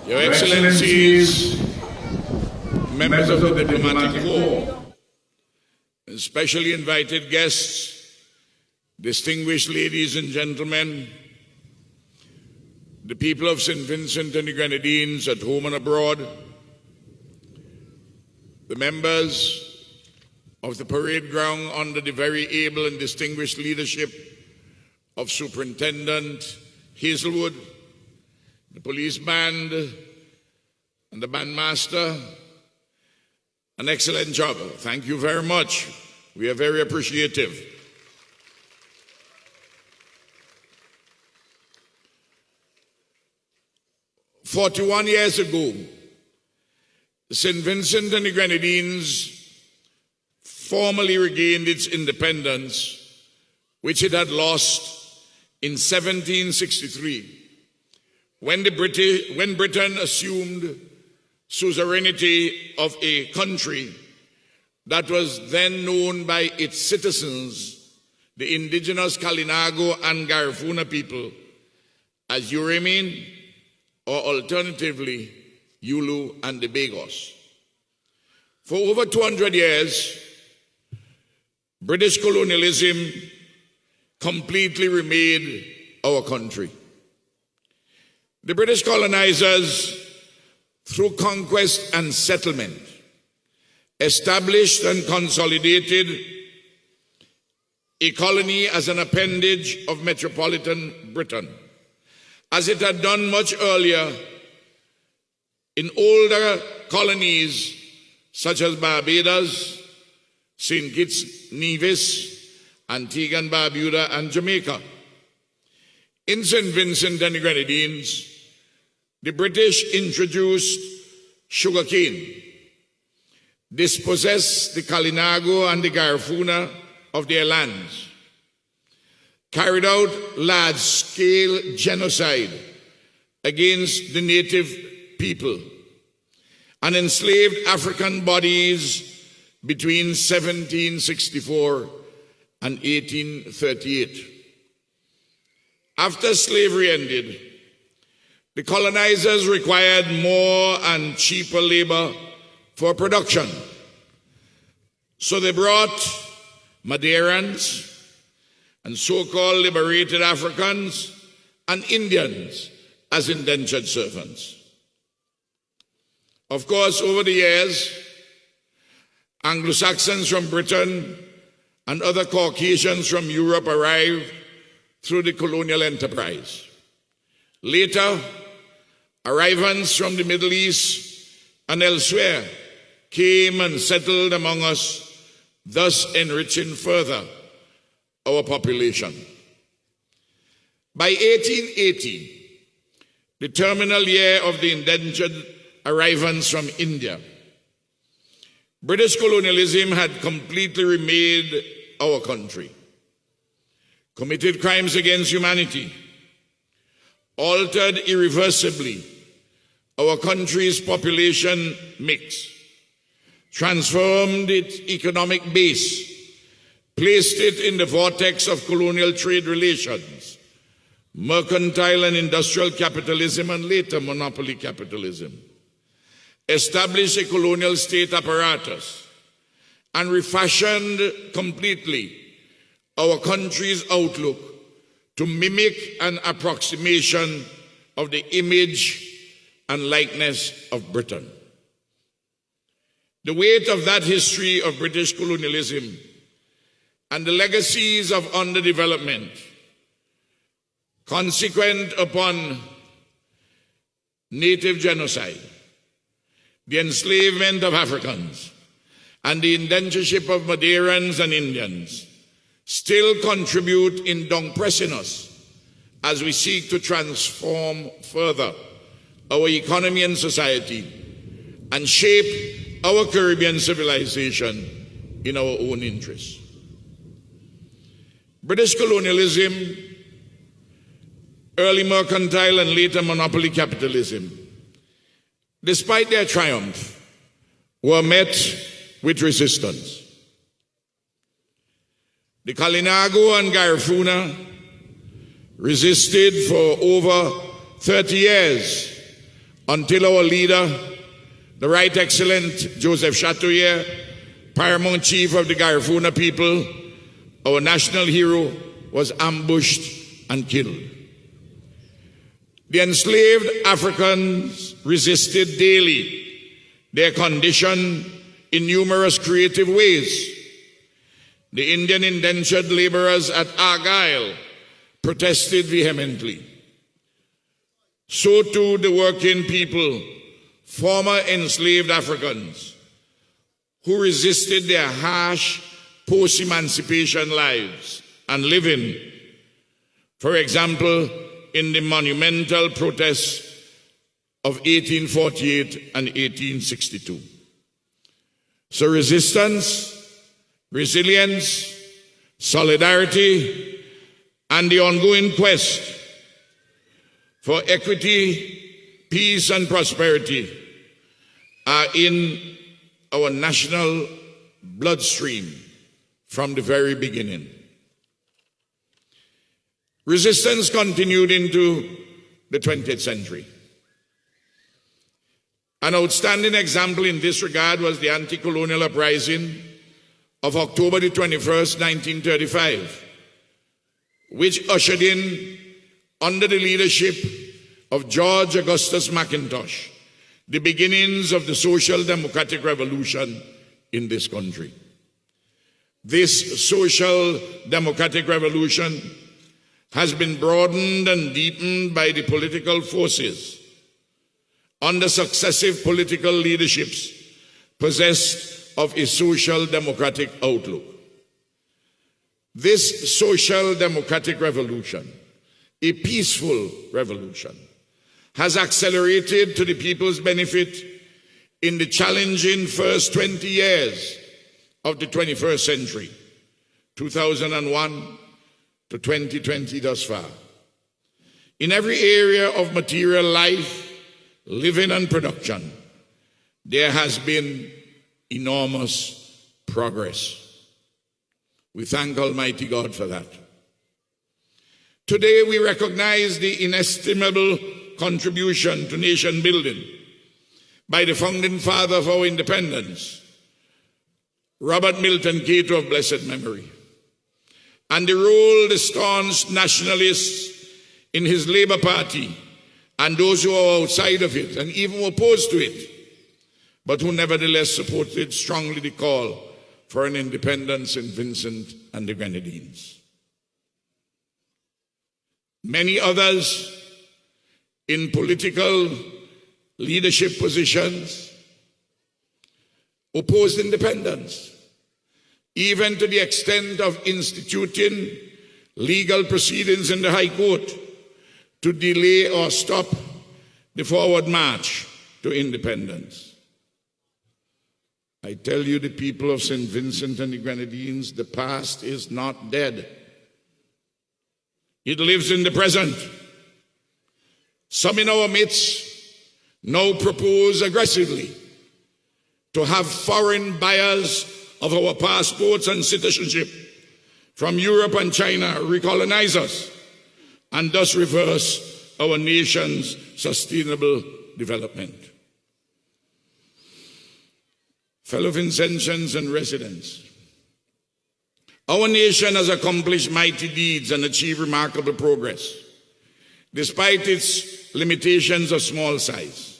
Your Excellencies, members of the Diplomatic Corps, especially invited guests, distinguished ladies and gentlemen, the people of St. Vincent and the Grenadines at home and abroad, the members of the parade ground under the very able and distinguished leadership of Superintendent Hazelwood, the police band, and the bandmaster, an excellent job. Thank you very much. We are very appreciative. "41 years ago, St. Vincent and the Grenadines formally regained its independence, which it had lost in 1763. When Britain assumed suzerainty of a country that was then known by its citizens, the indigenous Kalinago and Garifuna people, as Yuremin, or alternatively, Yulu and the Bagos. For over 200 years, British colonialism completely remade our country. The British colonizers, through conquest and settlement, established and consolidated a colony as an appendage of metropolitan Britain, as it had done much earlier in older colonies such as Barbados, St. Kitts, Nevis, Antigua and Barbuda, and Jamaica. In St. Vincent and the Grenadines, the British introduced sugarcane, dispossessed the Kalinago and the Garifuna of their lands, carried out large-scale genocide against the native people, and enslaved African bodies between 1764 and 1838. After slavery ended, the colonizers required more and cheaper labor for production. So they brought Madeirans and so-called liberated Africans and Indians as indentured servants. Of course, over the years, Anglo-Saxons from Britain and other Caucasians from Europe arrived through the colonial enterprise. Later, arrivals from the Middle East and elsewhere came and settled among us, thus enriching further our population. By 1880, the terminal year of the indentured arrivals from India, British colonialism had completely remade our country, committed crimes against humanity, altered irreversibly our country's population mix, transformed its economic base, placed it in the vortex of colonial trade relations, mercantile and industrial capitalism, and later monopoly capitalism, established a colonial state apparatus, and refashioned completely our country's outlook to mimic an approximation of the image and likeness of Britain. The weight of that history of British colonialism and the legacies of underdevelopment consequent upon native genocide, the enslavement of Africans, and the indentureship of Madeirans and Indians still contribute in downpressing us as we seek to transform further our economy and society and shape our Caribbean civilization in our own interests. British colonialism, early mercantile and later monopoly capitalism, despite their triumph, were met with resistance. The Kalinago and Garifuna resisted for over 30 years until our leader, the Right Excellent Joseph Chatouillet, paramount chief of the Garifuna people, our national hero, was ambushed and killed. The enslaved Africans resisted daily their condition in numerous creative ways. The Indian indentured laborers at Argyle protested vehemently. So too the working people, former enslaved Africans, who resisted their harsh post-emancipation lives and living. For example, in the monumental protests of 1848 and 1862. So resistance, resilience, solidarity, and the ongoing quest for equity, peace, and prosperity are in our national bloodstream from the very beginning. Resistance continued into the 20th century. An outstanding example in this regard was the anti-colonial uprising of October the 21st, 1935, which ushered in, under the leadership of George Augustus Mackintosh, the beginnings of the social democratic revolution in this country. This social democratic revolution has been broadened and deepened by the political forces under successive political leaderships possessed of a social democratic outlook. This social democratic revolution, a peaceful revolution, has accelerated to the people's benefit in the challenging first 20 years of the 21st century, 2001 to 2020 thus far. In every area of material life, living and production, there has been enormous progress. We thank Almighty God for that. Today we recognize the inestimable contribution to nation building by the founding father of our independence, Robert Milton Cato of blessed memory, and the role the staunch nationalists in his Labour Party and those who are outside of it and even opposed to it, but who nevertheless supported strongly the call for an independence in Vincent and the Grenadines. Many others in political leadership positions opposed independence, even to the extent of instituting legal proceedings in the High Court to delay or stop the forward march to independence. I tell you, the people of St. Vincent and the Grenadines, the past is not dead. It lives in the present. Some in our midst now propose aggressively to have foreign buyers of our passports and citizenship from Europe and China recolonize us and thus reverse our nation's sustainable development. Fellow Vincentians and residents, our nation has accomplished mighty deeds and achieved remarkable progress, despite its limitations of small size,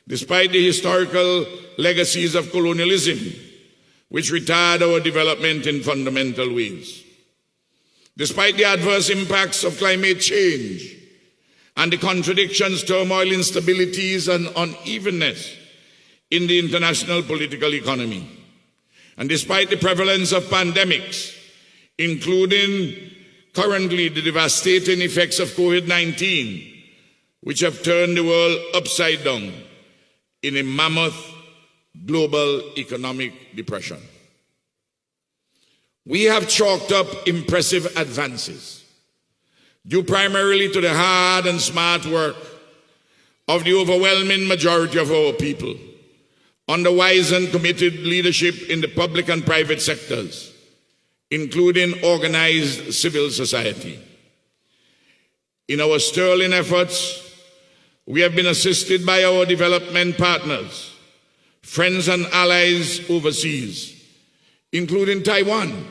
despite the historical legacies of colonialism, which retard our development in fundamental ways, despite the adverse impacts of climate change and the contradictions, turmoil, instabilities, and unevenness in the international political economy, and despite the prevalence of pandemics, including currently the devastating effects of COVID-19, which have turned the world upside down in a mammoth global economic depression. We have chalked up impressive advances, due primarily to the hard and smart work of the overwhelming majority of our people, under wise and committed leadership in the public and private sectors, including organized civil society. In our sterling efforts, We have been assisted by our development partners, friends and allies overseas, including Taiwan,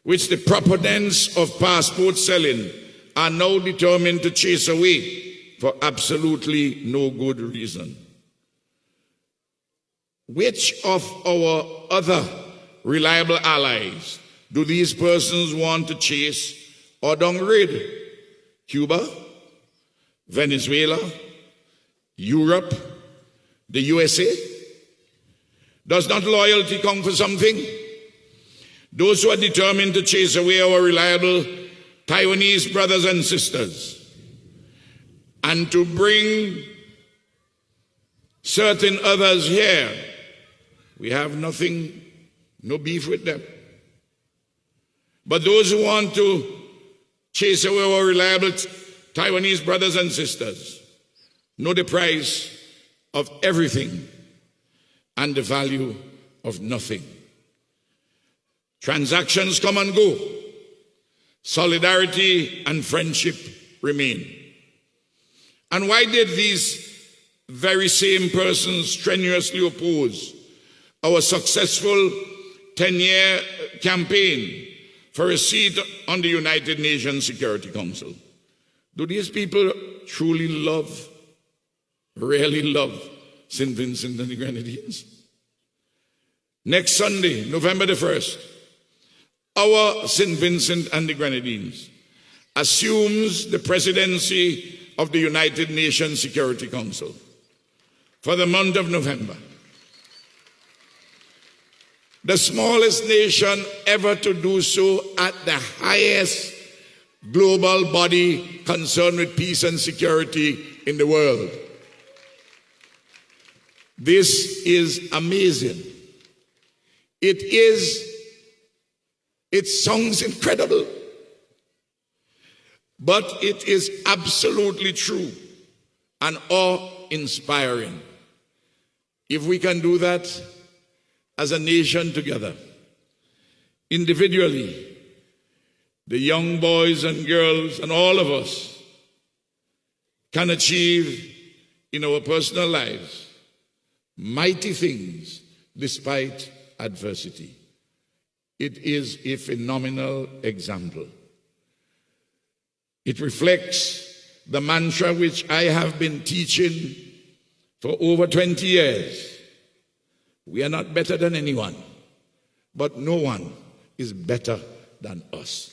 which the proponents of passport selling are now determined to chase away for absolutely no good reason. Which of our other reliable allies do these persons want to chase or downgrade? Cuba, Venezuela, Europe, the USA? Does not loyalty count for something? Those who are determined to chase away our reliable Taiwanese brothers and sisters and to bring certain others here, we have nothing, no beef with them. But those who want to chase away our reliable Taiwanese brothers and sisters know the price of everything and the value of nothing. Transactions come and go. Solidarity and friendship remain. And why did these very same persons strenuously oppose our successful 10-year campaign for a seat on the United Nations Security Council? Do these people truly love, really love St. Vincent and the Grenadines? Next Sunday, November the 1st, our St. Vincent and the Grenadines assumes the presidency of the United Nations Security Council for the month of November. The smallest nation ever to do so at the highest global body concerned with peace and security in the world. This is amazing. It sounds incredible, but it is absolutely true and awe-inspiring. If we can do that as a nation together, individually, the young boys and girls and all of us can achieve in our personal lives mighty things despite adversity. It is a phenomenal example. It reflects the mantra which I have been teaching for over 20 years. We are not better than anyone, but no one is better than us.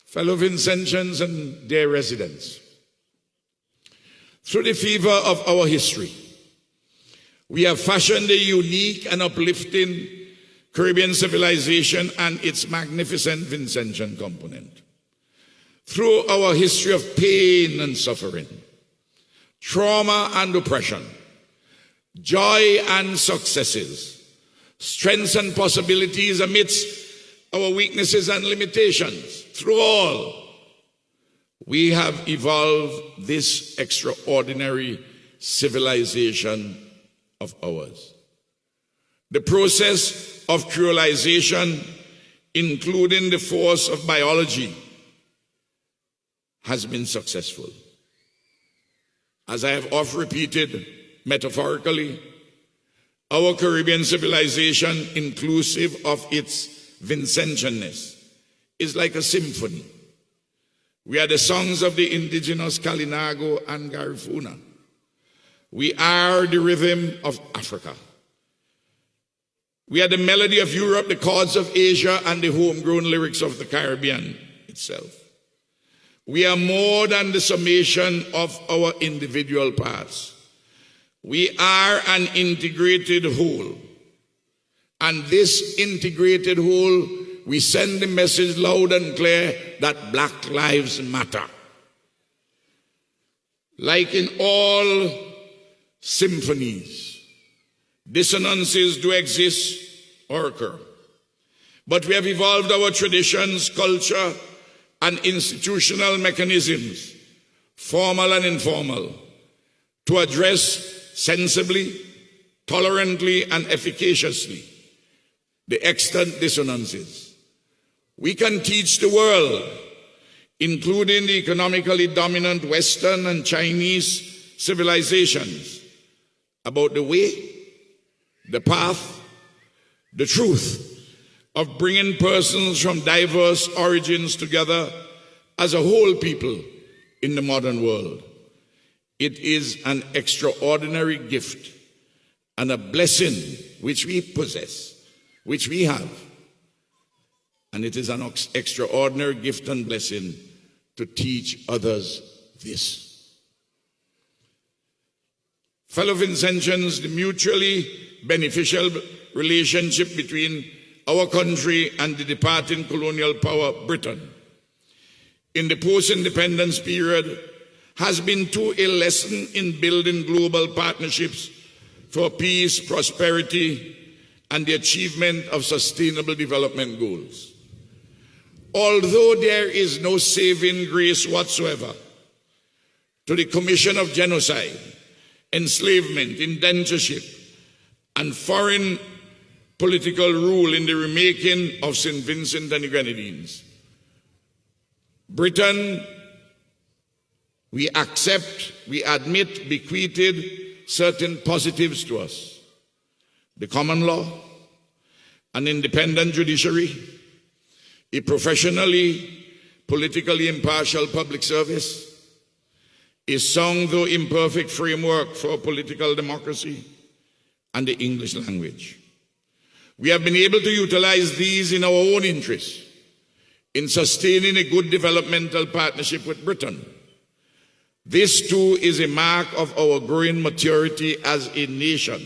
Fellow Vincentians and dear residents, through the fever of our history, we have fashioned a unique and uplifting Caribbean civilization and its magnificent Vincentian component. Through our history of pain and suffering, trauma and oppression, joy and successes, strengths and possibilities amidst our weaknesses and limitations, through all, we have evolved this extraordinary civilization of ours. The process of creolization, including the force of biology, has been successful. As I have oft repeated metaphorically, our Caribbean civilization, inclusive of its Vincentianness, is like a symphony. We are the songs of the indigenous Kalinago and Garifuna. We are the rhythm of Africa. We are the melody of Europe, the chords of Asia, and the homegrown lyrics of the Caribbean itself. We are more than the summation of our individual parts. We are an integrated whole. And this integrated whole, we send the message loud and clear that Black Lives Matter. Like in all symphonies, dissonances do exist or occur. But we have evolved our traditions, culture, and institutional mechanisms, formal and informal, to address sensibly, tolerantly, and efficaciously the extant dissonances. We can teach the world, including the economically dominant Western and Chinese civilizations, about the way, the path, the truth of bringing persons from diverse origins together as a whole people in the modern world. It is an extraordinary gift and a blessing which we possess, which we have. And it is an extraordinary gift and blessing to teach others this. Fellow Vincentians, the mutually beneficial relationship between our country and the departing colonial power, Britain, in the post-independence period, has been too a lesson in building global partnerships for peace, prosperity, and the achievement of sustainable development goals. Although there is no saving grace whatsoever to the commission of genocide, enslavement, indentureship, and foreign political rule in the remaking of St. Vincent and the Grenadines, Britain, we accept, we admit, bequeathed certain positives to us: the common law, an independent judiciary, a professionally, politically impartial public service, a sound though imperfect framework for political democracy, and the English language. We have been able to utilize these in our own interests in sustaining a good developmental partnership with Britain. This too is a mark of our growing maturity as a nation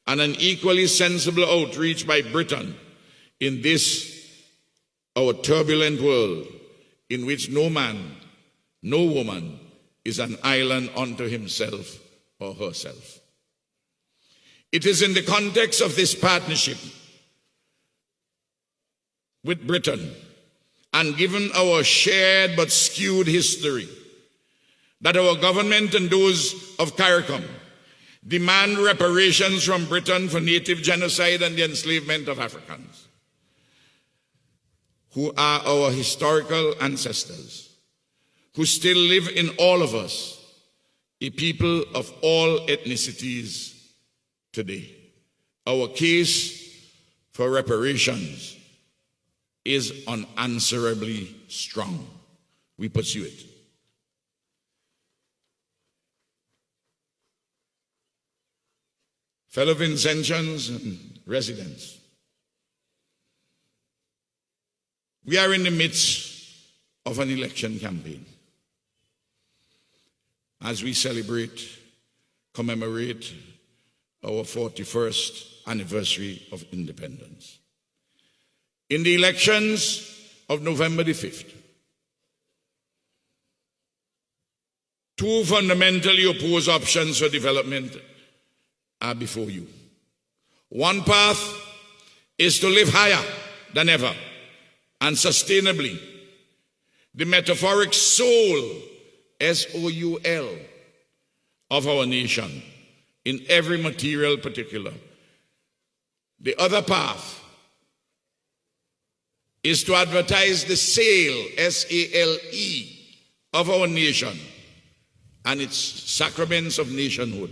and an equally sensible outreach by Britain in this our turbulent world in which no man, no woman is an island unto himself or herself. It is in the context of this partnership with Britain, and given our shared but skewed history, that our government and those of CARICOM demand reparations from Britain for native genocide and the enslavement of Africans, who are our historical ancestors, who still live in all of us, a people of all ethnicities today. Our case for reparations is unanswerably strong. We pursue it. Fellow Vincentians and residents, we are in the midst of an election campaign as we commemorate our 41st anniversary of independence. In the elections of November the 5th, two fundamentally opposed options for development are before you. One path is to live higher than ever and sustainably the metaphoric soul, S-O-U-L, of our nation in every material particular. The other path is to advertise the sale, S-A-L-E, of our nation and its sacraments of nationhood,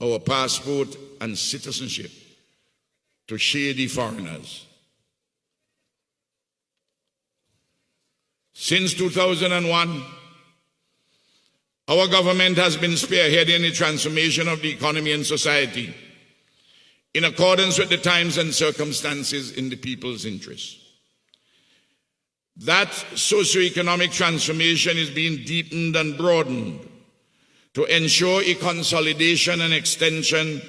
our passport and citizenship, to shady foreigners. Since 2001, our government has been spearheading the transformation of the economy and society in accordance with the times and circumstances in the people's interest. That socioeconomic transformation is being deepened and broadened to ensure a consolidation and extension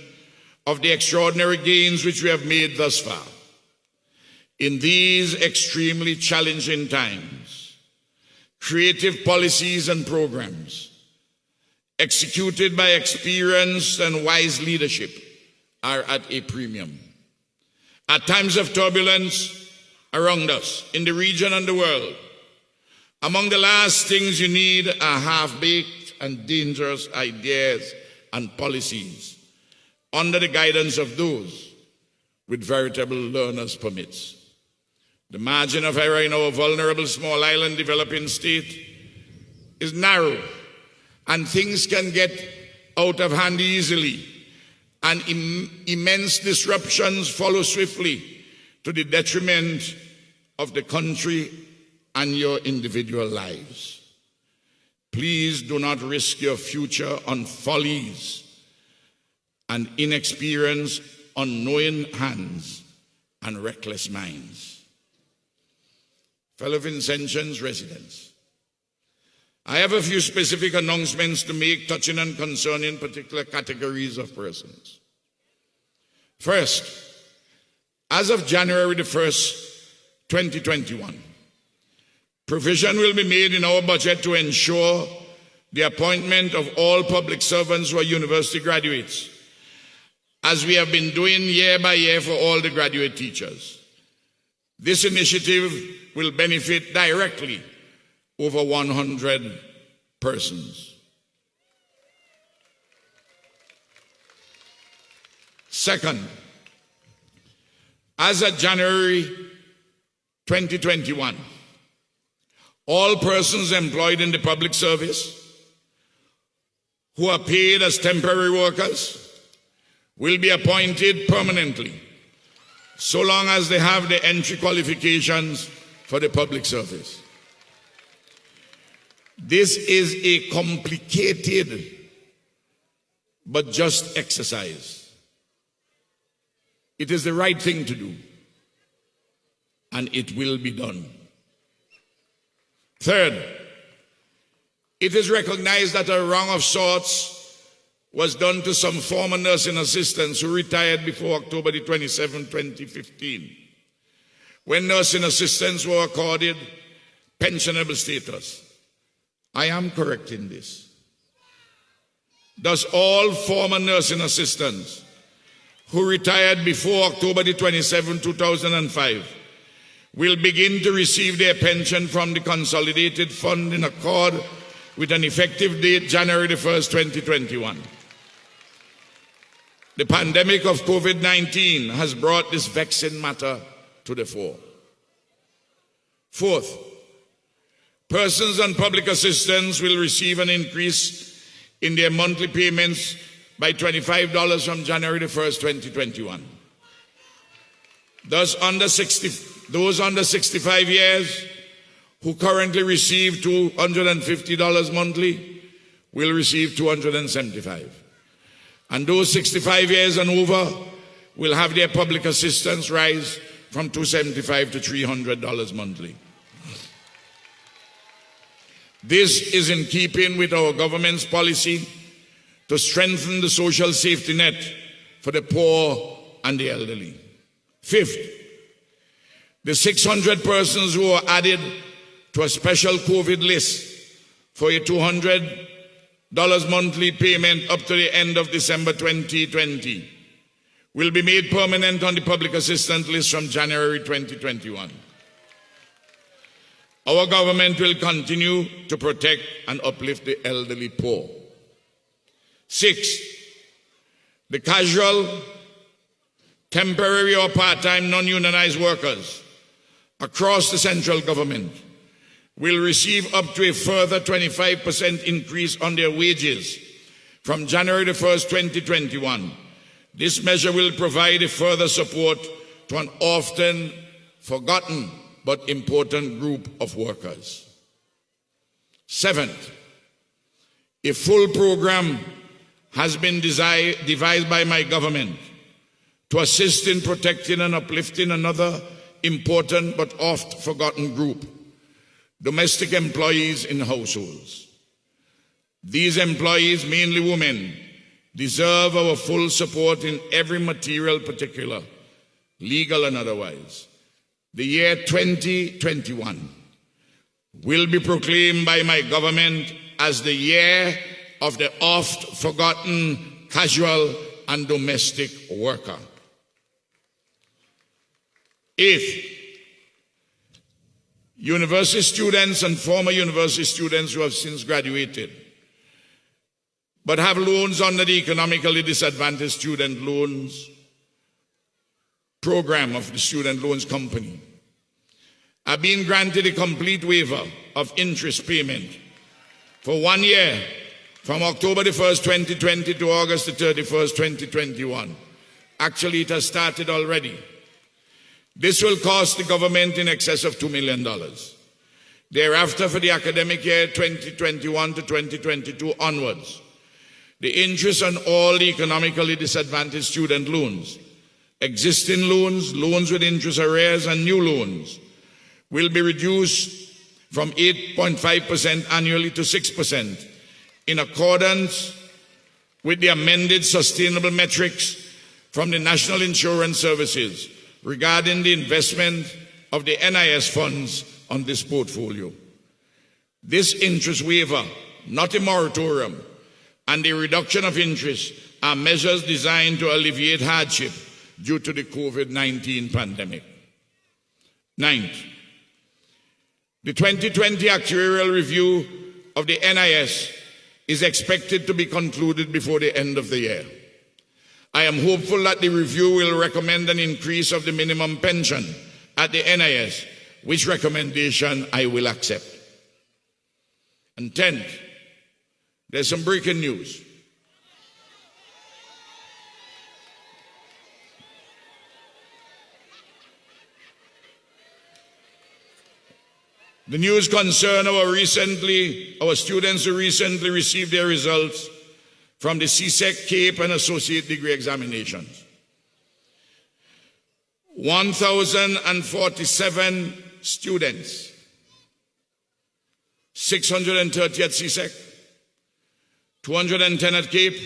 of the extraordinary gains which we have made thus far. In these extremely challenging times, creative policies and programs executed by experienced and wise leadership are at a premium. At times of turbulence around us, in the region and the world, among the last things you need are half-baked and dangerous ideas and policies under the guidance of those with veritable learner's permits. The margin of error in our vulnerable small island developing state is narrow, and things can get out of hand easily, and immense disruptions follow swiftly to the detriment of the country and your individual lives. Please do not risk your future on follies and inexperienced, unknowing hands and reckless minds. Fellow Vincentians residents, I have a few specific announcements to make touching and concerning particular categories of persons. First, as of January the 1st, 2021, provision will be made in our budget to ensure the appointment of all public servants who are university graduates, as we have been doing year by year for all the graduate teachers. This initiative will benefit directly over 100 persons. Second, as of January 2021, all persons employed in the public service who are paid as temporary workers will be appointed permanently, so long as they have the entry qualifications for the public service. This is a complicated but just exercise. It is the right thing to do, and it will be done. Third, it is recognized that a wrong of sorts was done to some former nursing assistants who retired before October the 27th, 2015, when nursing assistants were accorded pensionable status. I am correcting this. Thus, all former nursing assistants who retired before October the 27th, 2005 will begin to receive their pension from the Consolidated Fund in accord with an effective date January the 1st, 2021. The pandemic of COVID-19 has brought this vexing matter to the fore. Fourth, persons on public assistance will receive an increase in their monthly payments by $25 from January the 1st, 2021. Thus, those under 65 years who currently receive $250 monthly will receive $275. And those 65 years and over will have their public assistance rise from $275 to $300 monthly. This is in keeping with our government's policy to strengthen the social safety net for the poor and the elderly. Fifth, the 600 persons who are added to a special COVID list for a $200 monthly payment up to the end of December 2020 will be made permanent on the public assistance list from January 2021. Our government will continue to protect and uplift the elderly poor. Six, the casual, temporary or part-time non-unionized workers across the central government will receive up to a further 25% increase on their wages from January the 1st, 2021. This measure will provide a further support to an often forgotten but important group of workers. Seventh, a full program has been devised by my government to assist in protecting and uplifting another important but oft forgotten group: domestic employees in households. These employees, mainly women, deserve our full support in every material particular, legal and otherwise. The year 2021 will be proclaimed by my government as the year of the oft forgotten casual and domestic worker. Eighth, university students and former university students who have since graduated but have loans under the economically disadvantaged student loans program of the Student Loans Company are being granted a complete waiver of interest payment for 1 year from October the 1st, 2020 to August the 31st, 2021. Actually, it has started already. This will cost the government in excess of $2 million. Thereafter, for the academic year 2021 to 2022 onwards, the interest on all the economically disadvantaged student loans, existing loans, loans with interest arrears, and new loans will be reduced from 8.5% annually to 6% in accordance with the amended sustainable metrics from the National Insurance Services regarding the investment of the NIS funds on this portfolio. This interest waiver, not a moratorium, and the reduction of interest are measures designed to alleviate hardship due to the COVID-19 pandemic. Ninth, the 2020 actuarial review of the NIS is expected to be concluded before the end of the year. I am hopeful that the review will recommend an increase of the minimum pension at the NIS, which recommendation I will accept. And 10th, there's some breaking news. The news concern our students who recently received their results from the CSEC, CAPE, and Associate Degree examinations. 1,047 students, 630 at CSEC, 210 at CAPE,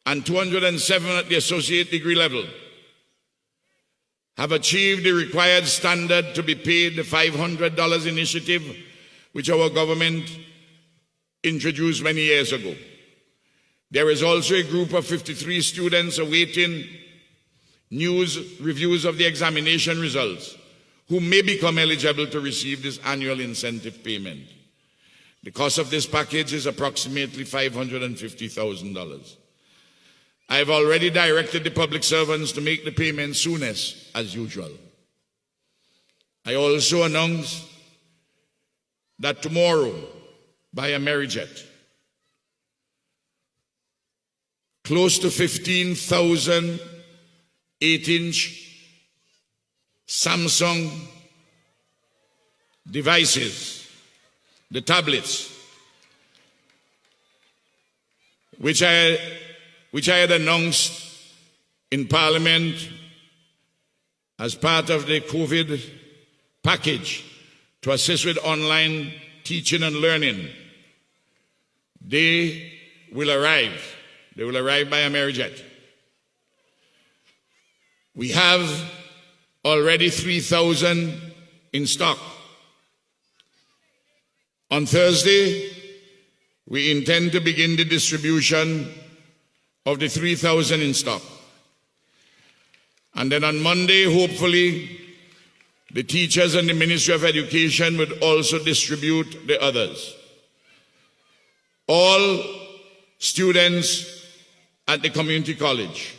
and 207 at the Associate Degree level have achieved the required standard to be paid the $500 initiative which our government introduced many years ago. There is also a group of 53 students awaiting reviews of the examination results who may become eligible to receive this annual incentive payment. The cost of this package is approximately $550,000. I have already directed the public servants to make the payment soonest as usual. I also announce that tomorrow, by Amerijet, close to 15,000 8-inch Samsung devices, the tablets, which I had announced in Parliament as part of the COVID package to assist with online teaching and learning. They will arrive. They will arrive by Amerijet. We have already 3,000 in stock. On Thursday, we intend to begin the distribution of the 3,000 in stock. And then on Monday, hopefully, the teachers and the Ministry of Education would also distribute the others. All students at the community college,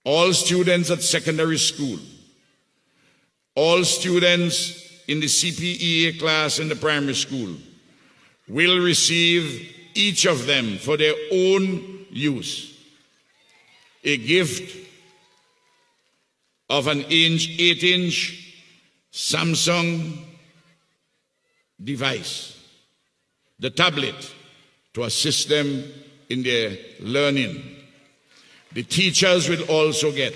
all students at secondary school, all students in the CPEA class in the primary school will receive, each of them for their own use, a gift of an 8-inch Samsung device, the tablet, to assist them in their learning. The teachers will also get.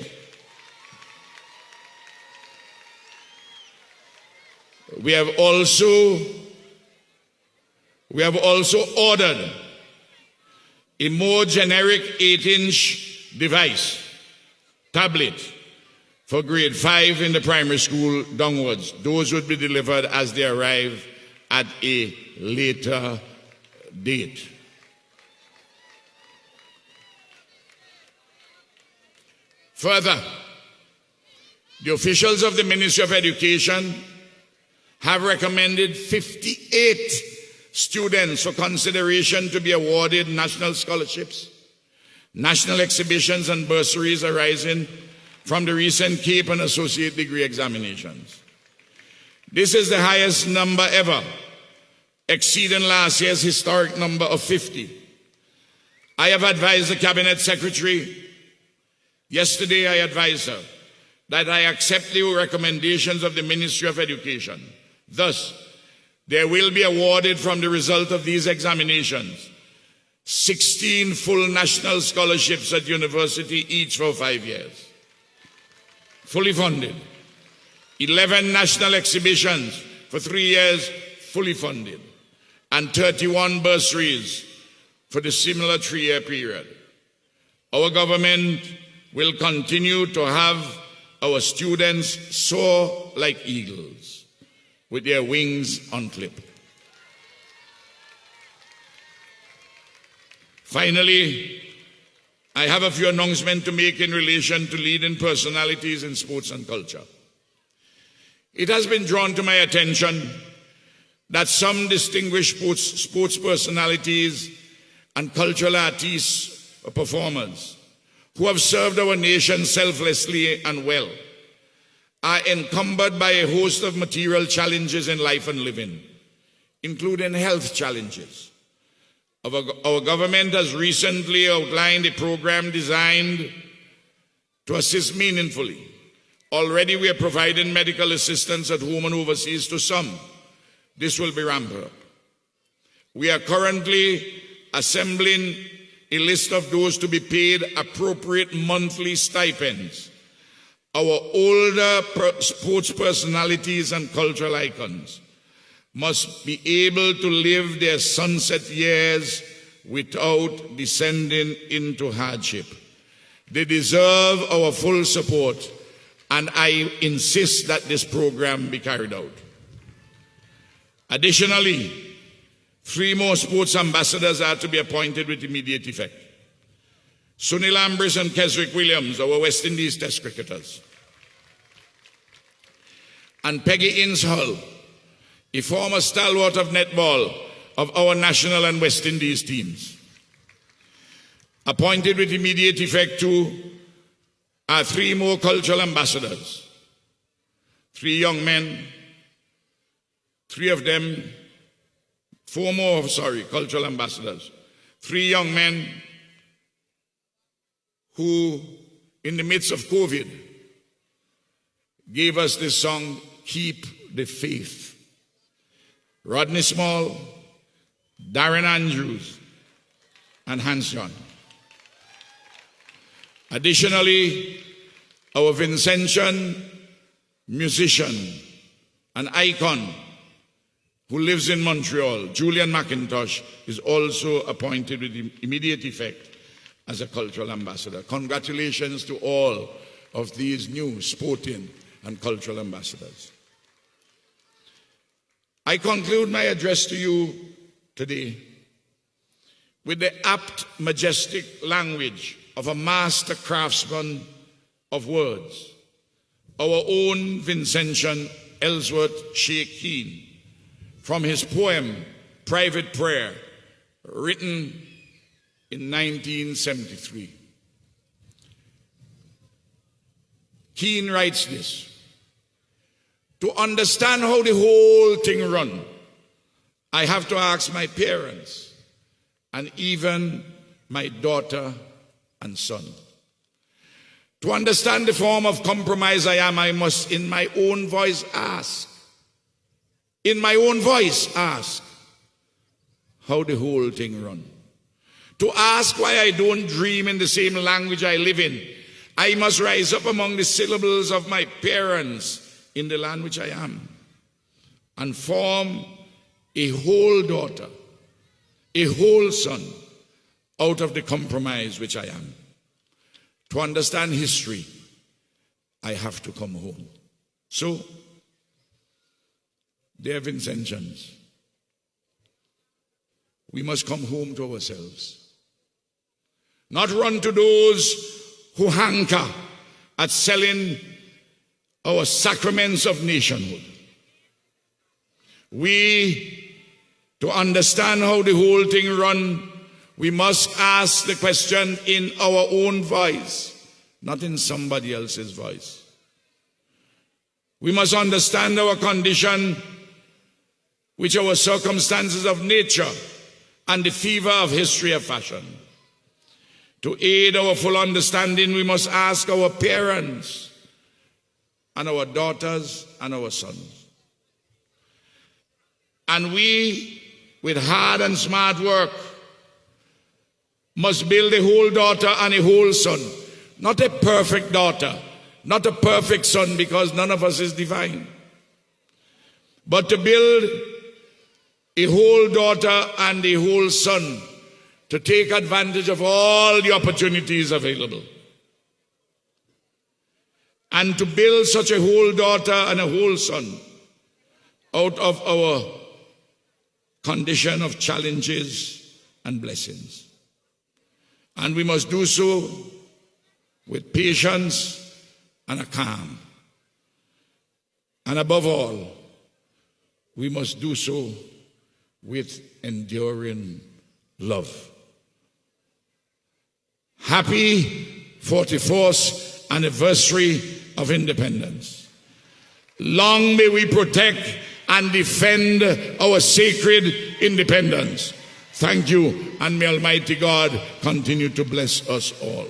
We have also ordered a more generic 8-inch device, tablet, for grade 5 in the primary school downwards. Those would be delivered as they arrive at a later date. Further, the officials of the Ministry of Education have recommended 58 students for consideration to be awarded national scholarships, national exhibitions, and bursaries arising from the recent CAPE and Associate Degree examinations. This is the highest number ever, exceeding last year's historic number of 50. I have advised the Cabinet Secretary. Yesterday I advised her that I accept the recommendations of the Ministry of Education. Thus, there will be awarded from the result of these examinations 16 full national scholarships at university, each for 5 years, fully funded. 11 national exhibitions for 3 years, fully funded. And 31 bursaries for the similar 3-year period. Our government will continue to have our students soar like eagles with their wings unclipped. Finally, I have a few announcements to make in relation to leading personalities in sports and culture. It has been drawn to my attention that some distinguished sports personalities and cultural artists or performers who have served our nation selflessly and well are encumbered by a host of material challenges in life and living, including health challenges. Our government has recently outlined a program designed to assist meaningfully. Already we are providing medical assistance at home and overseas to some. This will be ramped up. We are currently assembling a list of those to be paid appropriate monthly stipends. Our older sports personalities and cultural icons must be able to live their sunset years without descending into hardship. They deserve our full support, and I insist that this program be carried out. Additionally, 3 more sports ambassadors are to be appointed with immediate effect. Sunil Ambrish and Keswick Williams, our West Indies Test cricketers. And Peggy Ince-Hull, a former stalwart of netball of our national and West Indies teams. Appointed with immediate effect to are 3 more cultural ambassadors. 3 young men, 3 of them, 4 more, cultural ambassadors. 3 young men who, in the midst of COVID, gave us this song, Keep the Faith. Rodney Small, Darren Andrews, and Hans John. Additionally, our Vincentian musician, an icon who lives in Montreal, Julian McIntosh, is also appointed with immediate effect as a cultural ambassador. Congratulations to all of these new sporting and cultural ambassadors. I conclude my address to you today with the apt, majestic language of a master craftsman of words, our own Vincentian Ellsworth Shea Keane, from his poem, Private Prayer, written in 1973. Keane writes this: to understand how the whole thing run, I have to ask my parents and even my daughter and son. To understand the form of compromise I am, I must in my own voice ask, how the whole thing run. To ask why I don't dream in the same language I live in, I must rise up among the syllables of my parents in the land which I am, and form a whole daughter, a whole son, out of the compromise which I am. To understand history, I have to come home. So, dear Vincentians, we must come home to ourselves. Not run to those who hanker at selling our sacraments of nationhood. To understand how the whole thing run, we must ask the question in our own voice, not in somebody else's voice. We must understand our condition, which our circumstances of nature and the fever of history have fashioned. To aid our full understanding, we must ask our parents and our daughters and our sons. And we, with hard and smart work, must build a whole daughter and a whole son. Not a perfect daughter, not a perfect son, because none of us is divine. But to build a whole daughter and a whole son to take advantage of all the opportunities available. And to build such a whole daughter and a whole son out of our condition of challenges and blessings. And we must do so with patience and a calm. And above all, we must do so with enduring love. Happy 44th anniversary of independence. Long may we protect and defend our sacred independence. Thank you, and may Almighty God continue to bless us all.